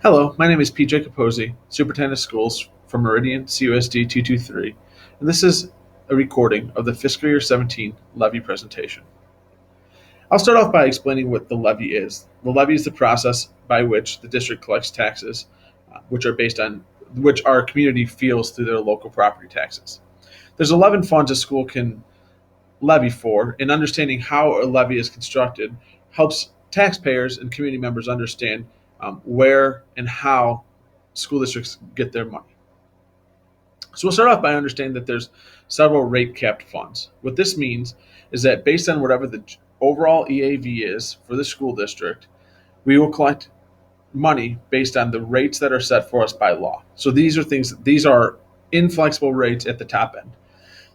Hello, my name is PJ Capozzi, Superintendent of Schools for Meridian CUSD 223, and this is a recording of the fiscal year 17 levy presentation. I'll start off by explaining what the levy is. The levy is the process by which the district collects taxes, which our community feels through their local property taxes. There's 11 funds a school can levy for, and understanding how a levy is constructed helps taxpayers and community members understand where and how school districts get their money. So we'll start off by understanding that there's several rate capped funds. What this means is that based on whatever the overall EAV is for the school district, we will collect money based on the rates that are set for us by law. So these are inflexible rates at the top end.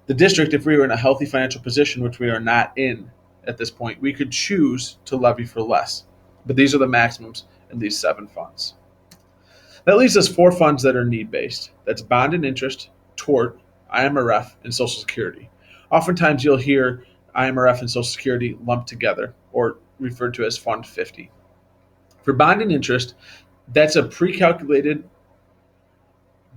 The district, if we were in a healthy financial position, which we are not in at this point, we could choose to levy for less. But these are the maximums in these 7 funds. That leaves us 4 funds that are need-based. That's bond and interest, tort, IMRF, and Social Security. Oftentimes you'll hear IMRF and Social Security lumped together or referred to as Fund 50. For bond and interest, that's a pre-calculated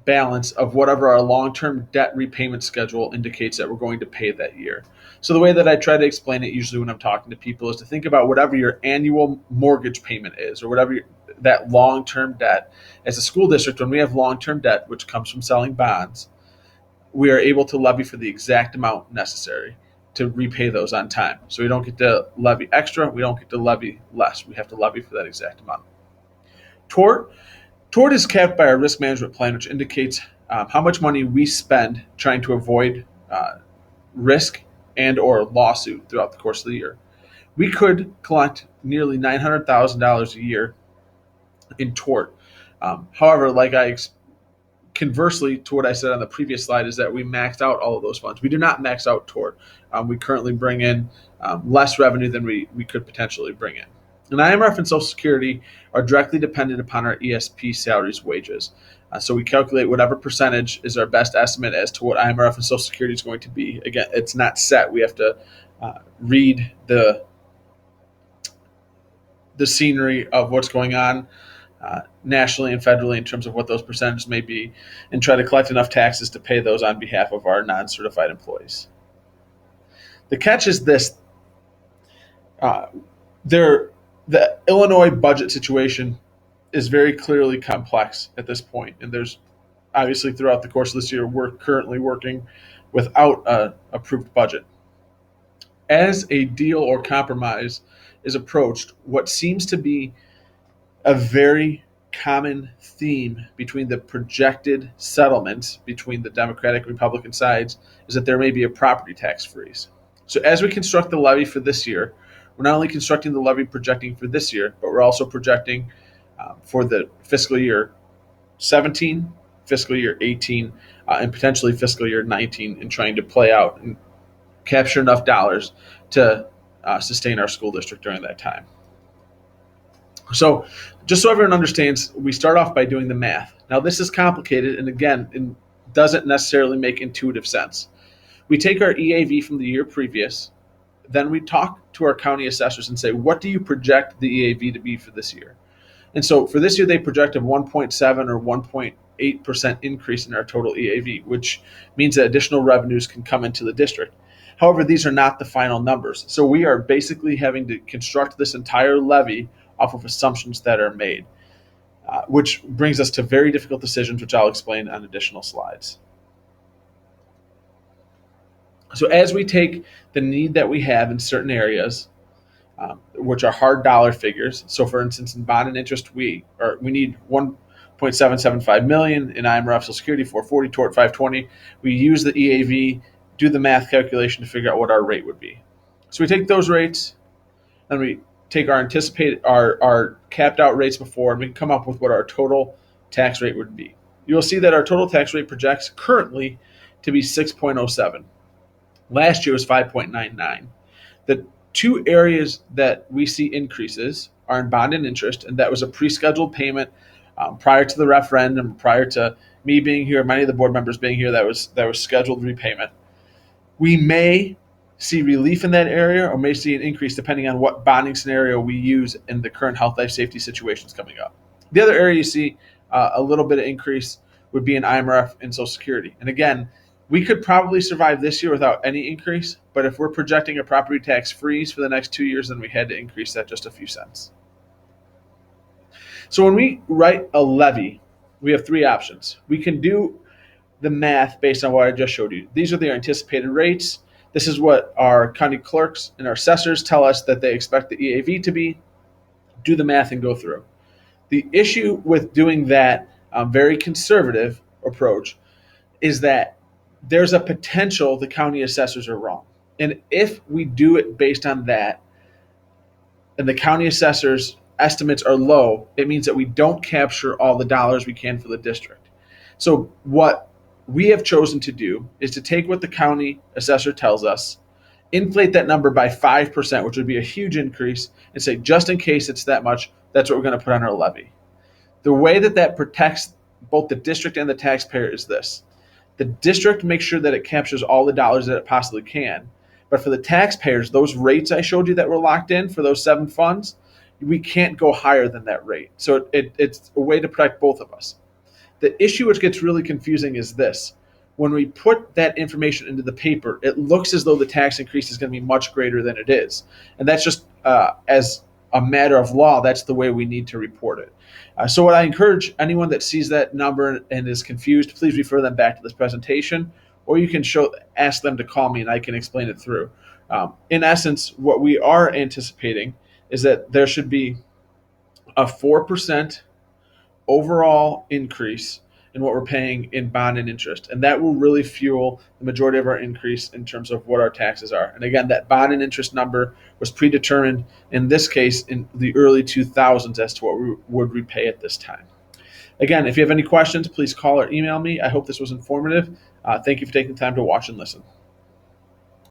balance of whatever our long-term debt repayment schedule indicates that we're going to pay that year. So the way that I try to explain it usually when I'm talking to people is to think about whatever your annual mortgage payment is or whatever that long-term debt. As a school district, when we have long-term debt, which comes from selling bonds, we are able to levy for the exact amount necessary to repay those on time. So we don't get to levy extra, we don't get to levy less. We have to levy for that exact amount. Tort is capped by our risk management plan, which indicates how much money we spend trying to avoid risk and or lawsuit throughout the course of the year. We could collect nearly $900,000 a year in tort. However, conversely to what I said on the previous slide is that we maxed out all of those funds. We do not max out tort. We currently bring in less revenue than we could potentially bring in. And IMRF and Social Security are directly dependent upon our ESP salaries wages. So we calculate whatever percentage is our best estimate as to what IMRF and Social Security is going to be. Again, it's not set. We have to read the scenery of what's going on nationally and federally in terms of what those percentages may be and try to collect enough taxes to pay those on behalf of our non-certified employees. The catch is this. The Illinois budget situation is very clearly complex at this point, and there's obviously throughout the course of this year we're currently working without an approved budget. As a deal or compromise is approached, what seems to be a very common theme between the projected settlements between the Democratic and Republican sides is that there may be a property tax freeze. So as we construct the levy for this year, we're not only constructing the levy projecting for this year, but we're also projecting for the fiscal year 17, fiscal year 18, and potentially fiscal year 19, and trying to play out and capture enough dollars to sustain our school district during that time. So just so everyone understands, we start off by doing the math. Now this is complicated, and again, it doesn't necessarily make intuitive sense. We take our EAV from the year previous, then we talk to our county assessors and say, what do you project the EAV to be for this year? And so for this year, they project a 1.7 or 1.8% increase in our total EAV, which means that additional revenues can come into the district. However, these are not the final numbers. So we are basically having to construct this entire levy off of assumptions that are made, which brings us to very difficult decisions, which I'll explain on additional slides. So as we take the need that we have in certain areas, which are hard dollar figures. So for instance, in bond and interest, we need 1.775 million, in IMRF Social Security 440, tort 520. We use the EAV, do the math calculation to figure out what our rate would be. So we take those rates, and we take our our capped out rates before, and we can come up with what our total tax rate would be. You will see that our total tax rate projects currently to be 6.07. Last year was 5.99. The 2 areas that we see increases are in bond and interest, and that was a pre-scheduled payment prior to the referendum, prior to me being here, many of the board members being here. That was scheduled repayment. We may see relief in that area, or may see an increase depending on what bonding scenario we use in the current health, life, safety situations coming up. The other area you see a little bit of increase would be in IMRF and Social Security. And again, we could probably survive this year without any increase, but if we're projecting a property tax freeze for the next 2 years, then we had to increase that just a few cents. So when we write a levy, we have three options. We can do the math based on what I just showed you. These are the anticipated rates. This is what our county clerks and our assessors tell us that they expect the EAV to be. Do the math and go through. The issue with doing that very conservative approach is that there's a potential the county assessors are wrong. And if we do it based on that, and the county assessors' estimates are low, it means that we don't capture all the dollars we can for the district. So what we have chosen to do is to take what the county assessor tells us, inflate that number by 5%, which would be a huge increase, and say, just in case it's that much, that's what we're going to put on our levy. The way that that protects both the district and the taxpayer is this. The district makes sure that it captures all the dollars that it possibly can. But for the taxpayers, those rates I showed you that were locked in for those 7 funds, we can't go higher than that rate. So it's a way to protect both of us. The issue which gets really confusing is this. When we put that information into the paper, it looks as though the tax increase is going to be much greater than it is. And that's just as a matter of law, that's the way we need to report it. So what I encourage anyone that sees that number and is confused, please refer them back to this presentation, or you can ask them to call me and I can explain it through. In essence, what we are anticipating is that there should be a 4% overall increase in what we're paying in bond and interest. And that will really fuel the majority of our increase in terms of what our taxes are. And again, that bond and interest number was predetermined, in this case, in the early 2000s as to what we would repay at this time. Again, if you have any questions, please call or email me. I hope this was informative. Thank you for taking the time to watch and listen.